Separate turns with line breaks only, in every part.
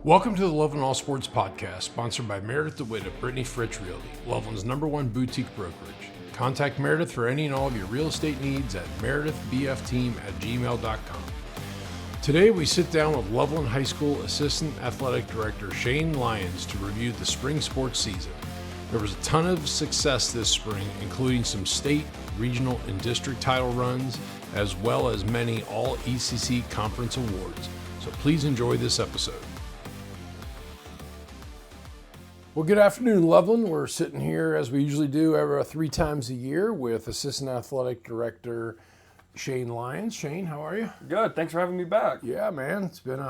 Welcome to the Loveland All Sports Podcast, sponsored by Meredith DeWitt at Brittany Fritz Realty, Loveland's #1 boutique brokerage. Contact Meredith for any and all of your real estate needs at meredithbfteam@gmail.com. Today we sit down with Loveland High School Assistant Athletic Director Shayne Lyons to review the spring sports season. There was a ton of success this spring, including some state, regional, and district title runs, as well as many all-ECC conference awards. So please enjoy this episode. Well, good afternoon, Loveland. We're sitting here, as we usually do, every 3 times a year with Assistant Athletic Director Shayne Lyons. Shayne, how are you?
Good. Thanks for having me back.
Yeah, man. It's been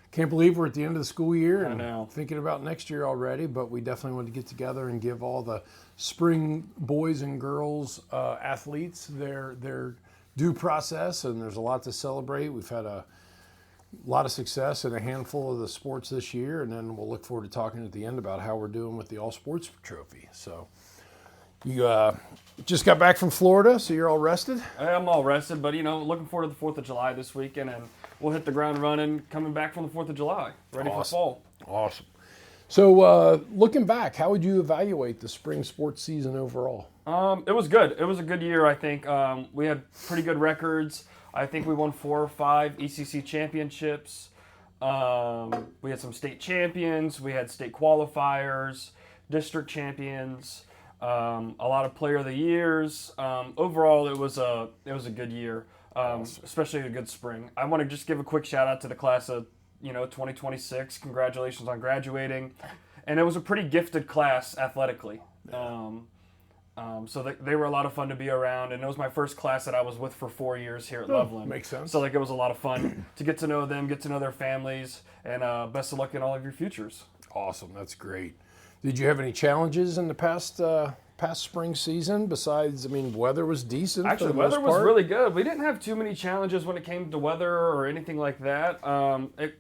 can't believe we're at the end of the school year and
I know.
thinking about next year already, but we definitely want to get together and give all the spring boys and girls athletes their due process, and there's a lot to celebrate. We've had a lot of success in a handful of the sports this year, and then we'll look forward to talking at the end about how we're doing with the All Sports Trophy. So you just got back from Florida, so you're all rested?
I'm all rested, but looking forward to the 4th of July this weekend, and we'll hit the ground running coming back from the 4th of July, ready for fall.
Awesome. So looking back, how would you evaluate the spring sports season overall?
It was good. It was a good year, I think. We had pretty good records. I think we won 4 or 5 ECC championships. We had some state champions. We had state qualifiers, district champions, a lot of player of the years. Overall, it was a good year, especially a good spring. I want to just give a quick shout out to the class of 2026. Congratulations on graduating. And it was a pretty gifted class athletically. So they were a lot of fun to be around, and it was my first class that I was with for 4 years here at Loveland.
Makes sense.
So it was a lot of fun to get to know them, get to know their families, and best of luck in all of your futures.
Awesome, that's great. Did you have any challenges in the past spring season besides, weather was decent?
Actually, the weather was really good. We didn't have too many challenges when it came to weather or anything like that. It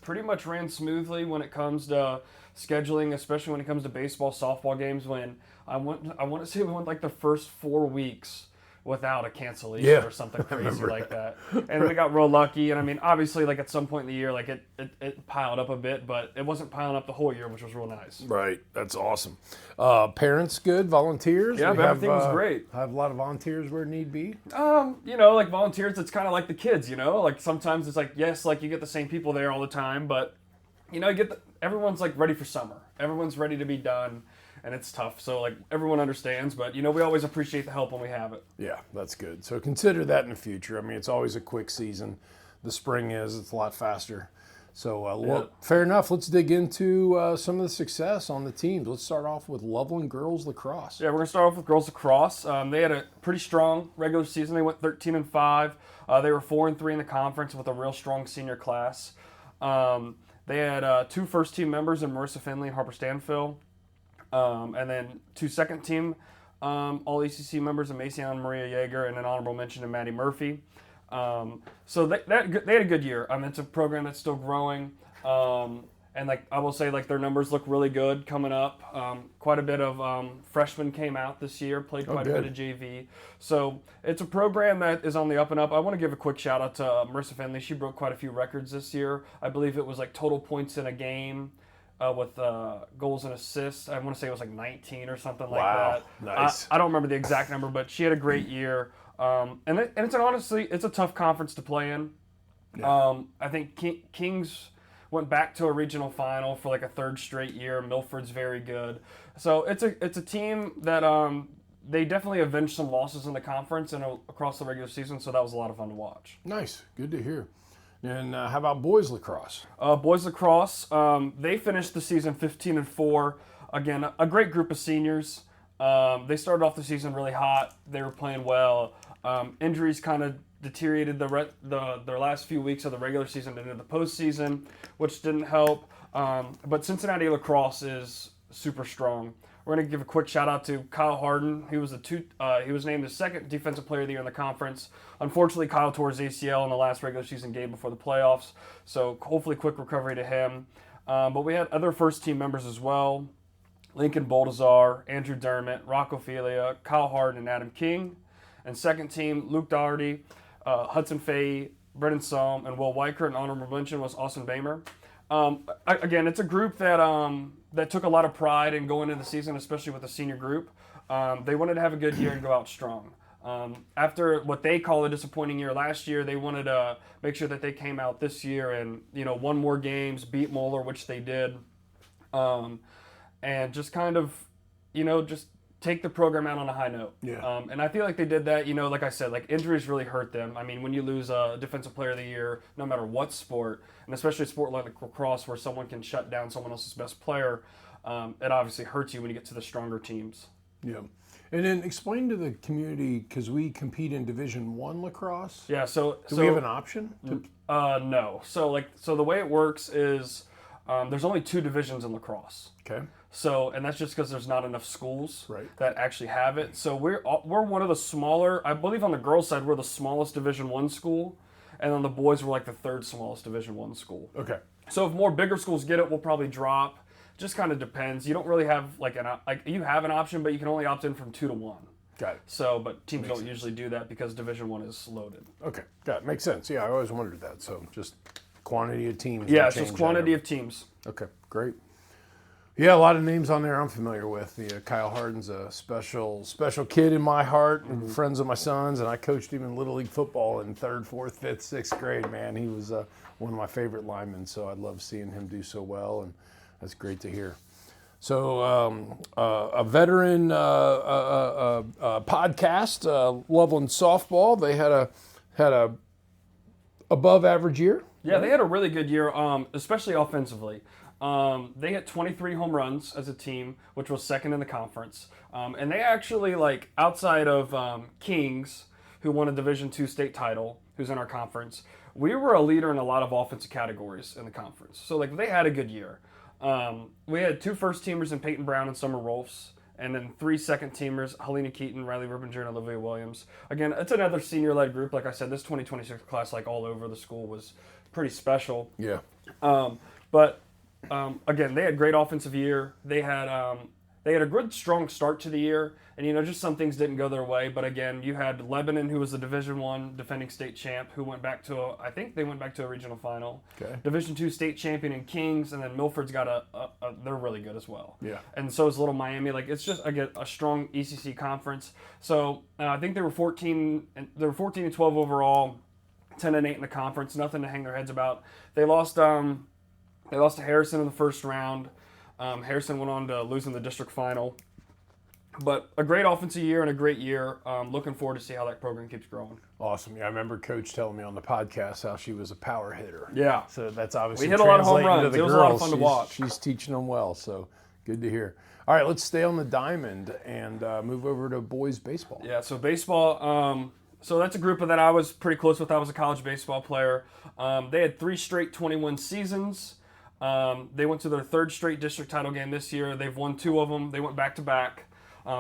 pretty much ran smoothly when it comes to scheduling, especially when it comes to baseball, softball games. When I want to say we went like the first 4 weeks without a cancellation or something crazy like that. And we got real lucky. And obviously, like at some point in the year, like it piled up a bit, but it wasn't piling up the whole year, which was real nice.
Right, that's awesome. Parents good, volunteers?
Yeah, everything was great.
Have a lot of volunteers where need be?
Like volunteers, it's kind of like the kids, like sometimes it's like, yes, like you get the same people there all the time, but everyone's like ready for summer. Everyone's ready to be done. And it's tough, so like everyone understands, but we always appreciate the help when we have it.
Yeah, that's good. So consider that in the future. It's always a quick season. The spring it's a lot faster. So fair enough. Let's dig into some of the success on the teams. Let's start off with Loveland girls lacrosse.
Yeah, we're gonna start off with girls lacrosse. They had a pretty strong regular season. They went 13-5. They were 4-3 in the conference with a real strong senior class. They had 2 first-team members in Marissa Finley and Harper Stanfield. And then 2 second-team all-ECC members in Macy and Maria Yeager, and an honorable mention to Maddie Murphy. So they had a good year. It's a program that's still growing. And like I will say, like their numbers look really good coming up. Quite a bit of freshmen came out this year, played quite a bit of JV. So it's a program that is on the up and up. I want to give a quick shout out to Marissa Finley. She broke quite a few records this year. I believe it was like total points in a game. With goals and assists. I want to say it was like 19 or something like that.
Nice.
I don't remember the exact number, but she had a great year. And it's a tough conference to play in. Yeah. I think Kings went back to a regional final for like a 3rd straight year. Milford's very good. So it's a team that they definitely avenged some losses in the conference and across the regular season, so that was a lot of fun to watch.
Nice. Good to hear. And how about boys lacrosse?
Boys lacrosse, they finished the season 15-4. Again, a great group of seniors. They started off the season really hot. They were playing well. Injuries kind of deteriorated their last few weeks of the regular season into the postseason, which didn't help. But Cincinnati lacrosse is super strong. We're going to give a quick shout out to Kyle Harden. He was named the 2nd defensive player of the year in the conference. Unfortunately, Kyle tore his ACL in the last regular season game before the playoffs, so hopefully quick recovery to him. But we had other first team members as well: Lincoln Boldazar, Andrew Dermott, Rocco Filia, Kyle Harden, and Adam King. And second team, Luke Doherty, Hudson Fay, Brendan Salm, and Will Weicker, and honorable mention was Austin Bamer. Again, it's a group that that took a lot of pride in going into the season, especially with the senior group. They wanted to have a good year and go out strong. After what they call a disappointing year last year, they wanted to make sure that they came out this year and won more games, beat Moeller, which they did, and just kind of just take the program out on a high note.
Yeah.
And I feel like they did that. Like I said, like injuries really hurt them. I mean, when you lose a defensive player of the year, no matter what sport, and especially a sport like lacrosse where someone can shut down someone else's best player, it obviously hurts you when you get to the stronger teams.
Yeah. And then explain to the community, because we compete in Division I lacrosse.
Yeah.
Do we have an option?
No. So the way it works is there's only 2 divisions in lacrosse.
Okay.
So, and that's just because there's not enough schools
Right.
that actually have it. So we're one of the smaller. I believe on the girls' side we're the smallest Division I school, and on the boys we're like the 3rd smallest Division I school.
Okay.
So if more bigger schools get it, we'll probably drop. Just kind of depends. You don't really have you have an option, but you can only opt in from 2 to 1.
Got it.
So, but teams don't usually do that because Division I is loaded.
Okay. Got it. Makes sense. Yeah, I always wondered that. So just quantity of teams.
Yeah, it's just quantity of teams.
Okay, great. Yeah, a lot of names on there I'm familiar with. Kyle Harden's a special kid in my heart, and friends of my son's, and I coached him in Little League football in 3rd, 4th, 5th, 6th grade. Man, he was one of my favorite linemen, so I love seeing him do so well, and that's great to hear. So a veteran podcast, Loveland softball. They had a above average year.
Yeah, they had a really good year, especially offensively. They hit 23 home runs as a team, which was 2nd in the conference. And they actually, outside of Kings, who won a Division II state title, who's in our conference, we were a leader in a lot of offensive categories in the conference. So, they had a good year. We had 2 first-teamers in Peyton Brown and Summer Rolfs, and then 3 second-teamers, Helena Keaton, Riley Rippinger, and Olivia Williams. Again, it's another senior-led group. Like I said, this 2026 class, all over the school, was pretty special.
Yeah.
Again, they had great offensive year. They had a good, strong start to the year, and just some things didn't go their way. But again, you had Lebanon, who was the Division I defending state champ, who went back to a regional final.
Okay.
Division II state champion in Kings, and then Milford's got they're really good as well.
Yeah.
And so is Little Miami. It's just again a strong ECC conference. So I think they were 14 and 12 overall, 10 and 8 in the conference. Nothing to hang their heads about. They lost to Harrison in the first round. Harrison went on to lose in the district final. But a great offensive year and a great year. Looking forward to see how that program keeps growing.
Awesome. Yeah, I remember Coach telling me on the podcast how she was a power hitter.
Yeah.
So that's obviously
we hit a lot of home
translating
runs.
to the
It was
girls.
a lot of fun to watch.
She's teaching them well, so good to hear. All right, let's stay on the diamond and move over to boys baseball.
Yeah, so baseball, so that's a group that I was pretty close with. I was a college baseball player. They had 3 straight 21 seasons. They went to their 3rd straight district title game this year. They've won 2 of them. They went back-to-back.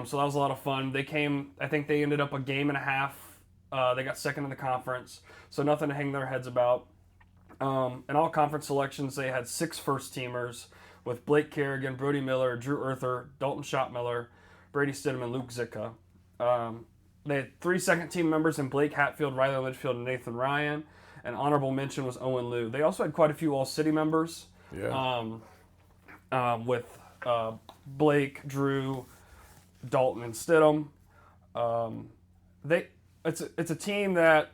So that was a lot of fun. I think they ended up a game and a half. They got 2nd in the conference. So nothing to hang their heads about. In all conference selections, they had 6 first-teamers with Blake Kerrigan, Brody Miller, Drew Earther, Dalton Schottmiller, Brady Stidham, and Luke Zicka. They had 3 second-team members in Blake Hatfield, Riley Litchfield, and Nathan Ryan. And honorable mention was Owen Liu. They also had quite a few All-City members.
Yeah.
With Blake, Drew, Dalton, and Stidham. It's a team that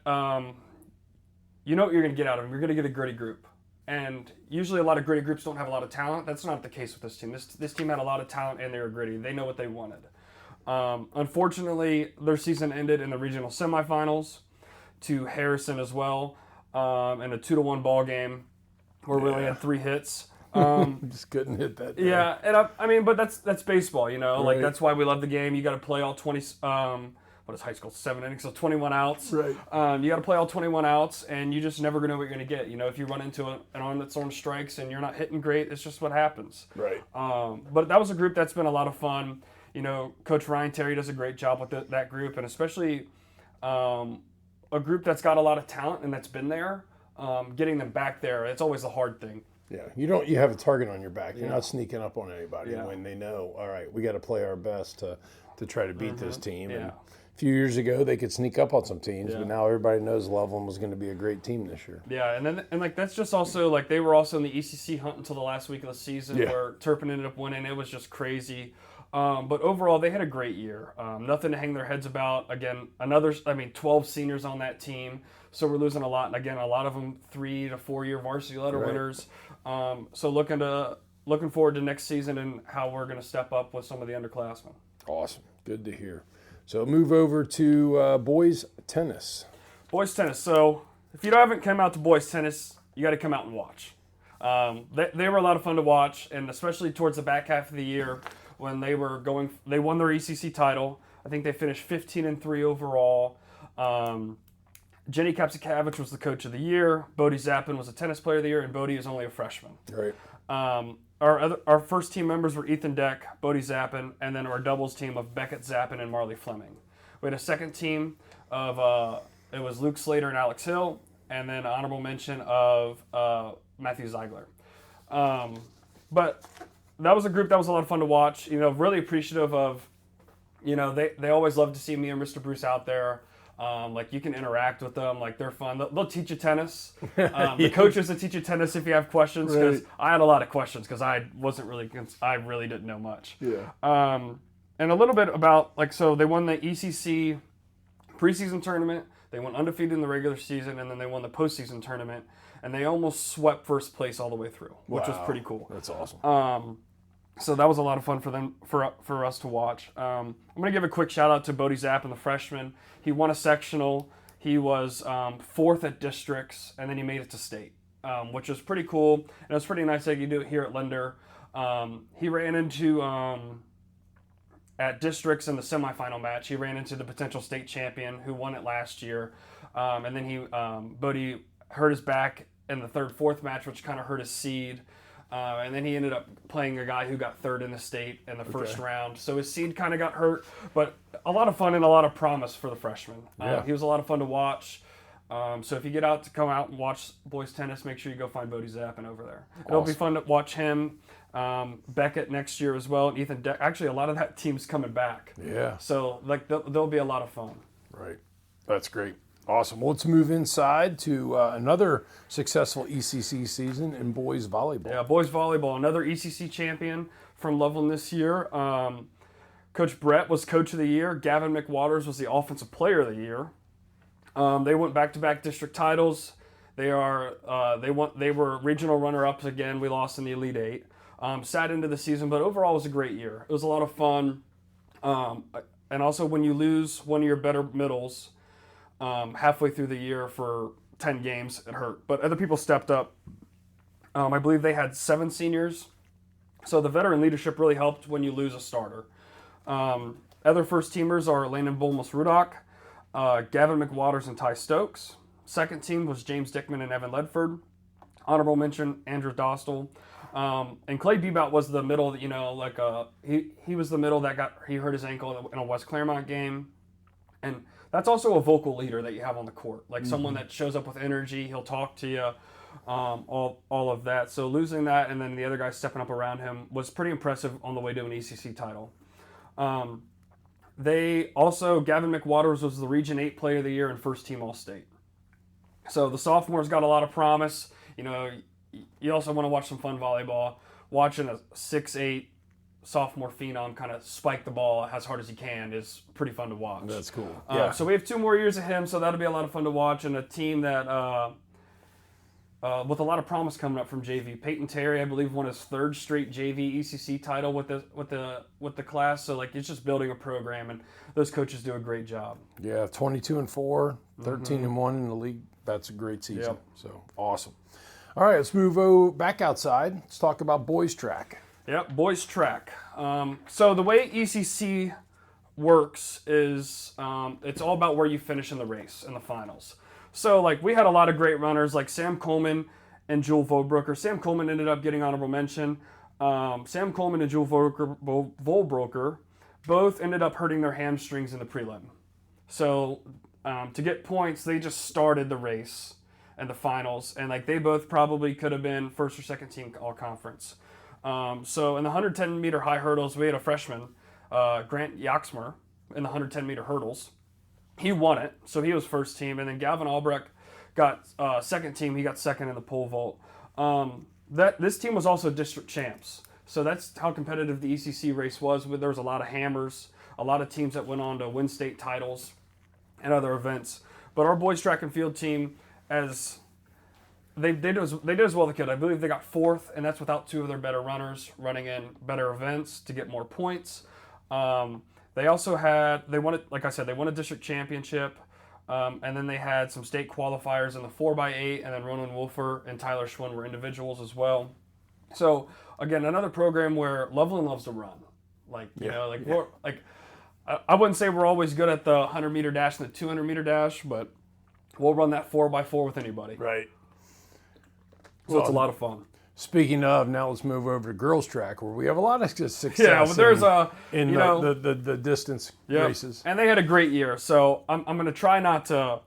you know what you're going to get out of them. You're going to get a gritty group. And usually a lot of gritty groups don't have a lot of talent. That's not the case with this team. This team had a lot of talent and they were gritty. They know what they wanted. Unfortunately, their season ended in the regional semifinals to Harrison as well in a 2-1 ball game where we only had 3 hits.
Just couldn't hit that.
Yeah, and but that's baseball,
Right.
that's why we love the game. You got to play all 20. What is high school? 7 innings, so 21 outs.
Right.
You got to play all 21 outs, and you just never know what you're going to get. If you run into an arm that's on strikes and you're not hitting great, it's just what happens.
Right.
But that was a group that's been a lot of fun. Coach Ryan Terry does a great job with that group, and especially a group that's got a lot of talent and that's been there. Getting them back there, it's always the hard thing.
Yeah, you have a target on your back. You're not sneaking up on anybody when they know, all right, we got to play our best to try to beat this team.
Yeah.
And, A few years ago, they could sneak up on some teams,
Yeah.
but now everybody knows Loveland was going to be a great team this year.
Yeah, and like that's just also like they were also in the ECC hunt until the last week of the season
Yeah.
where Turpin ended up winning. It was just crazy. But overall, they had a great year. Nothing to hang their heads about. Again, 12 seniors on that team. So we're losing a lot. And again, a lot of them 3 to 4 year varsity letter
Right.
winners. So looking forward to next season and how we're going to step up with some of the underclassmen.
Awesome. Good to hear. So move over to boys tennis.
Boys tennis. So if you haven't come out to boys tennis, you got to come out and watch. They were a lot of fun to watch, and especially towards the back half of the year when they won their ECC title. I think they finished 15-3 overall. Jenny Kapsikavich was the coach of the year. Bodie Zappin was the tennis player of the year, and Bodie is only a freshman.
Right.
Our first team members were Ethan Deck, Bodie Zappin, and then our doubles team of Beckett Zappin and Marley Fleming. We had a second team of it was Luke Slater and Alex Hill, and then honorable mention of Matthew Ziegler. But that was a group that was a lot of fun to watch. Really appreciative of, they always love to see me and Mr. Bruce out there. Like you can interact with them, like they're fun. They'll teach you tennis. The coaches will teach you tennis if you have questions. Because
Right.
I had a lot of questions because I really didn't know much.
Yeah.
And a little bit about so they won the ECC preseason tournament. They went undefeated in the regular season, and then they won the postseason tournament, and they almost swept first place all the way through, which was
Wow.
pretty cool.
That's awesome.
So that was a lot of fun for us to watch. I'm going to give a quick shout out to Bodie Zappin, the freshman. He won a sectional. He was 4th at districts, and then he made it to state, which was pretty cool. And it was pretty nice that he could do it here at Linder. He ran into, at districts in the semifinal match, he ran into the potential state champion who won it last year. And then Bodie hurt his back in the 3rd, 4th match, which kind of hurt his seed. And then he ended up playing a guy who got 3rd in the state in the first round. So his seed kind of got hurt, but a lot of fun and a lot of promise for the freshman.
Yeah.
He was a lot of fun to watch. So if you come out and watch boys tennis, make sure you go find Bodie Zappin over there. It'll be fun to watch him. Beckett next year as well, and Ethan Deck. Actually, a lot of that team's coming back.
Yeah.
So there'll be a lot of fun.
Right. That's great. Awesome. Well, let's move inside to another successful ECC season in boys volleyball.
Yeah, boys volleyball, another ECC champion from Loveland this year. Coach Brett was coach of the year. Gavin McWaters was the offensive player of the year. They went back-to-back district titles. They were regional runner-ups again. We lost in the Elite Eight. Sad into the season, but overall it was a great year. It was a lot of fun. And also when you lose one of your better middles halfway through the year for 10 games, it hurt. But other people stepped up. I believe they had 7 seniors. So the veteran leadership really helped when you lose a starter. Other first-teamers are Landon Bulmus-Rudock, Gavin McWaters, and Ty Stokes. Second team was James Dickman and Evan Ledford. Honorable mention, Andrew Dostal. And Clay Bebout was the middle, he was the middle that he hurt his ankle in a West Claremont game. And that's also a vocal leader that you have on the court, like someone that shows up with energy. He'll talk to you, all of that. So losing that and then the other guy stepping up around him was pretty impressive on the way to an ECC title. Gavin McWaters was the Region 8 Player of the Year and first team All-State. So the sophomores got a lot of promise. You also want to watch some fun volleyball. Watching a 6'8" sophomore phenom kind of spike the ball as hard as he can is pretty fun to watch.
That's cool.
So we have 2 more years of him, so that'll be a lot of fun to watch. And a team that, with a lot of promise coming up from JV. Peyton Terry, I believe, won his 3rd straight JV ECC title with the class. So it's just building a program, and those coaches do a great job.
Yeah, 22-4, 13-1 in the league. That's a great season.
Yep.
So awesome. All right, let's move back outside. Let's talk about boys track.
Yep, boys track. So the way ECC works is it's all about where you finish in the race, in the finals. So we had a lot of great runners like Sam Coleman and Jewel Volbroker. Sam Coleman ended up getting honorable mention. Sam Coleman and Jewel Volbroker both ended up hurting their hamstrings in the prelim. So to get points, they just started the race and the finals, and they both probably could have been first or second team all conference. So in the 110 meter high hurdles, we had a freshman, Grant Yaxmer, in the 110 meter hurdles. he won it, so he was first team, and then Galvin Albrecht got second team. He got second in the pole vault. This team was also district champs, so that's how competitive the ECC race was. There was a lot of hammers, a lot of teams that went on to win state titles and other events. But our boys track and field team, as they did as well as they could. I believe they got fourth, and that's without two of their better runners running in better events to get more points. They also won a district championship, and then they had some state qualifiers in the 4x8, and then Ronan Wolfer and Tyler Schwinn were individuals as well. So again, another program where Loveland loves to run. I wouldn't say we're always good at the 100-meter dash and the 200-meter dash, but we'll run that 4x4 with anybody.
Right.
So it's a lot of fun.
Speaking of, now let's move over to girls track, where we have a lot of success.
Yeah, but there's
the distance races,
and they had a great year. So I'm going to try not to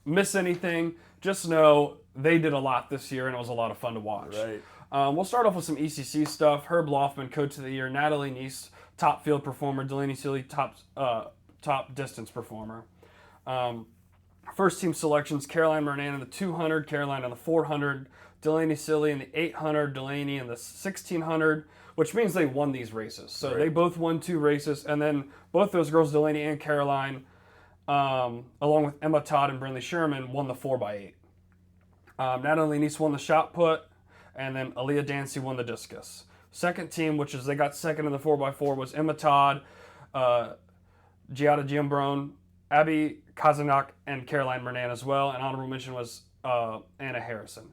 miss anything. Just know they did a lot this year, and it was a lot of fun to watch.
Right.
We'll start off with some ECC stuff. Herb Loftman, Coach of the Year. Natalie Neese, top field performer. Delaney Seeley, top distance performer. First team selections: Caroline Mernan in the 200, Caroline in the 400, Delaney Seeley in the 800, Delaney in the 1600, which means they won these races. So They both won 2 races, and then both those girls, Delaney and Caroline, along with Emma Todd and Brinley Sherman, won the 4x8. Natalie Neese won the shot put, and then Aaliyah Dancy won the discus. Second team, which is they got second in the 4x4, was Emma Todd, Giada Giambrone, Abby Kazanak, and Caroline Mernan as well. And honorable mention was Anna Harrison.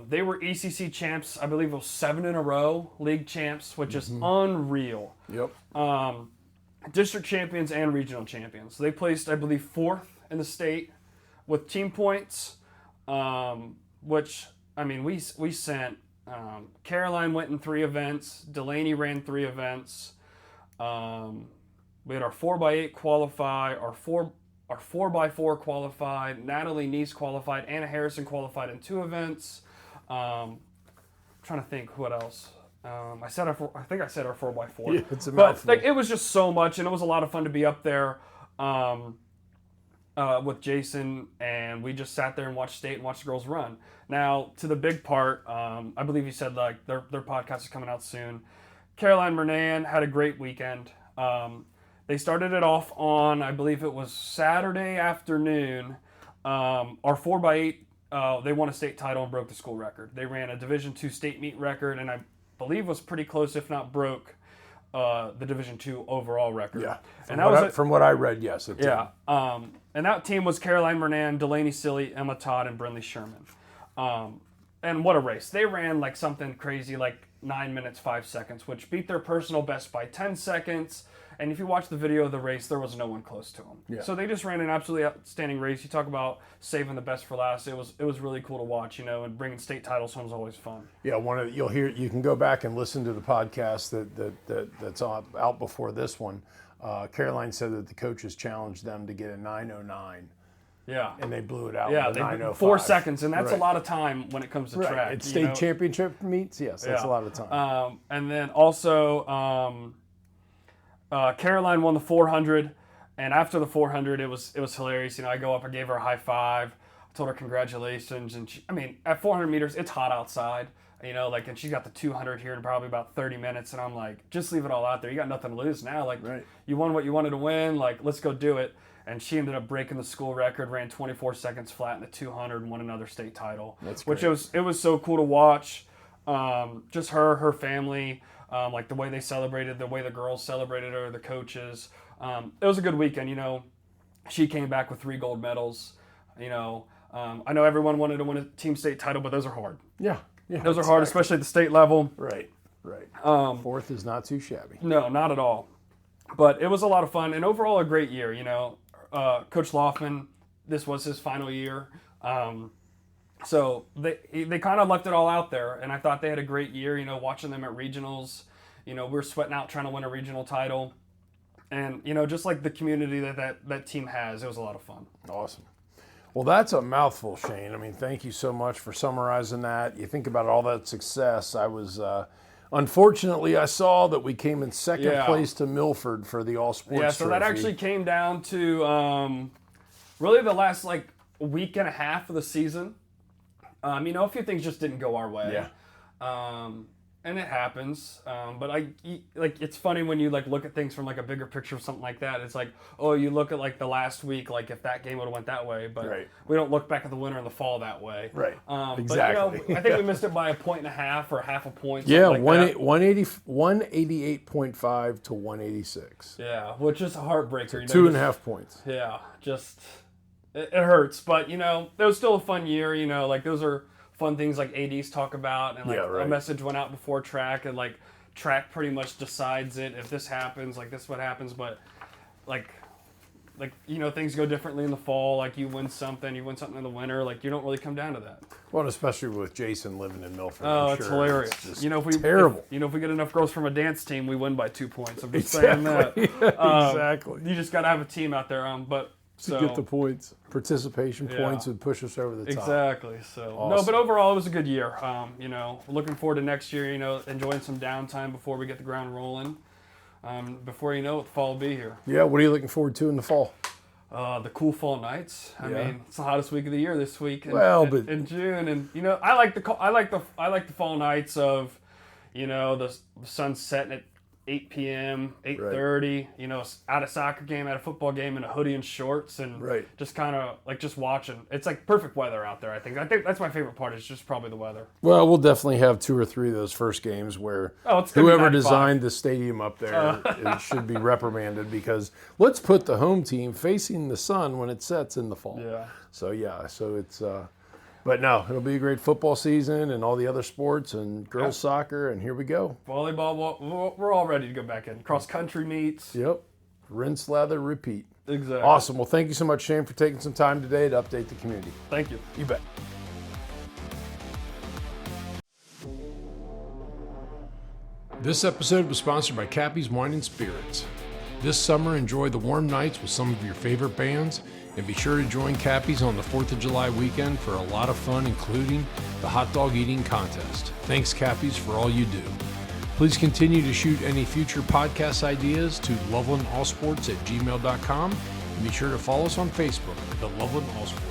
They were ECC champs, I believe it was 7 in a row, league champs, which is unreal.
Yep.
District champions and regional champions. They placed, I believe, 4th in the state with team points, which, I mean, we sent, Caroline went in 3 events, Delaney ran 3 events, we had our 4x8 qualify, our 4x4 qualified, Natalie Neese qualified, Anna Harrison qualified in 2 events. I'm trying to think what else. I think I said our 4x4.
Yeah, it's a mouthful.
But it was just so much, and it was a lot of fun to be up there with Jason, and we just sat there and watched state and watched the girls run. Now, to the big part, I believe you said like their podcast is coming out soon. Caroline Mernan had a great weekend. They started it off on, I believe it was Saturday afternoon. Our 4x8, they won a state title and broke the school record. They ran a Division II state meet record, and I believe was pretty close, if not broke, the Division II overall record.
Yeah,
from
what I read, yes. It did.
Yeah, and that team was Caroline Mernan, Delaney Seeley, Emma Todd, and Brinley Sherman. And what a race. They ran like something crazy, like 9 minutes, 5 seconds, which beat their personal best by 10 seconds. And if you watch the video of the race, there was no one close to them. Yeah. So they just ran an absolutely outstanding race. You talk about saving the best for last. It was really cool to watch, and bringing state titles home is always fun. Yeah,
you can go back and listen to the podcast that's out before this one. Caroline said that the coaches challenged them to get a 9:09.
Yeah.
And they blew it out.
Yeah,
with a 9:05.
4 seconds, and that's a lot of time when it comes to track.
It's state championship meets, yes, that's a lot of time.
And then also, Caroline won the 400, and after the 400, it was hilarious. I go up, I gave her a high five, I told her congratulations, and at 400 meters, it's hot outside, and she got the 200 here in probably about 30 minutes, and I'm like, just leave it all out there. You got nothing to lose now. You won what you wanted to win. Let's go do it. And she ended up breaking the school record, ran 24 seconds flat in the 200, and won another state title. That's great. Which it was so cool to watch. Just her family. The way they celebrated, the way the girls celebrated her, the coaches. It was a good weekend, She came back with 3 gold medals. I know everyone wanted to win a team state title, but those are hard.
Yeah.
Those are hard, especially at the state level.
Right. 4th is not too shabby.
No, not at all. But it was a lot of fun, and overall a great year, Coach Loftman, this was his final year. So they kind of left it all out there, and I thought they had a great year, watching them at regionals. We're sweating out trying to win a regional title. And, just like the community that team has, it was a lot of fun.
Awesome. Well, that's a mouthful, Shayne. Thank you so much for summarizing that. You think about all that success. I was Unfortunately, I saw that we came in second
Yeah.
place to Milford for the All Sports
Yeah, so that
Trophy.
actually came down to really the last week and a half of the season. A few things just didn't go our way.
Yeah.
And it happens. But it's funny when you look at things from a bigger picture of something like that. It's you look at the last week, if that game would have went that way, but
Right.
we don't look back at the winter and the fall that way.
Right.
Exactly.
Exactly.
But, I think we missed it by a point and a half or half a point.
Yeah,
something like that.
188.5 to 186.
Yeah, which is a heartbreaker.
2.5 points.
Yeah, just it hurts, but it was still a fun year. Those are fun things ADs talk about, and
Yeah, right.
a message went out before track, and track pretty much decides it. If this happens, this is what happens. But things go differently in the fall. You win something in the winter. You don't really come down to that.
Well, especially with Jason living in Milford.
Oh,
I'm
it's
sure
hilarious.
It's just
If we
terrible.
if we get enough girls from a dance team, we win by 2 points. I'm just saying that.
Exactly.
You just got to have a team out there.
To get the points, participation points would push us over the top.
Exactly. So
Awesome.
no, but overall it was a good year. Looking forward to next year. Enjoying some downtime before we get the ground rolling. Before you know it, the fall will be here.
Yeah, what are you looking forward to in the fall?
The cool fall nights. I
Yeah.
mean, it's the hottest week of the year this week.
But
in June, and I like the fall nights of, the sun setting at 8 p.m., 8:30. At a soccer game, at a football game, in a hoodie and shorts, and just kind of just watching. It's perfect weather out there. I think that's my favorite part. Is just probably the weather.
Well, we'll definitely have 2 or 3 of those first games where
it's gonna be
whoever
95.
designed the stadium up there it should be reprimanded, because let's put the home team facing the sun when it sets in the fall.
Yeah.
So it's but no, it'll be a great football season and all the other sports and girls soccer, and here we go.
Volleyball, we're all ready to go back in. Cross country meets.
Yep. Rinse, lather, repeat.
Exactly.
Awesome. Well, thank you so much, Shayne, for taking some time today to update the community.
Thank you.
You bet. This episode was sponsored by Cappy's Wine and Spirits. This summer, enjoy the warm nights with some of your favorite bands, and be sure to join Cappy's on the 4th of July weekend for a lot of fun, including the hot dog eating contest. Thanks, Cappy's, for all you do. Please continue to shoot any future podcast ideas to lovelandallsports@gmail.com, and be sure to follow us on Facebook at the Loveland All Sports.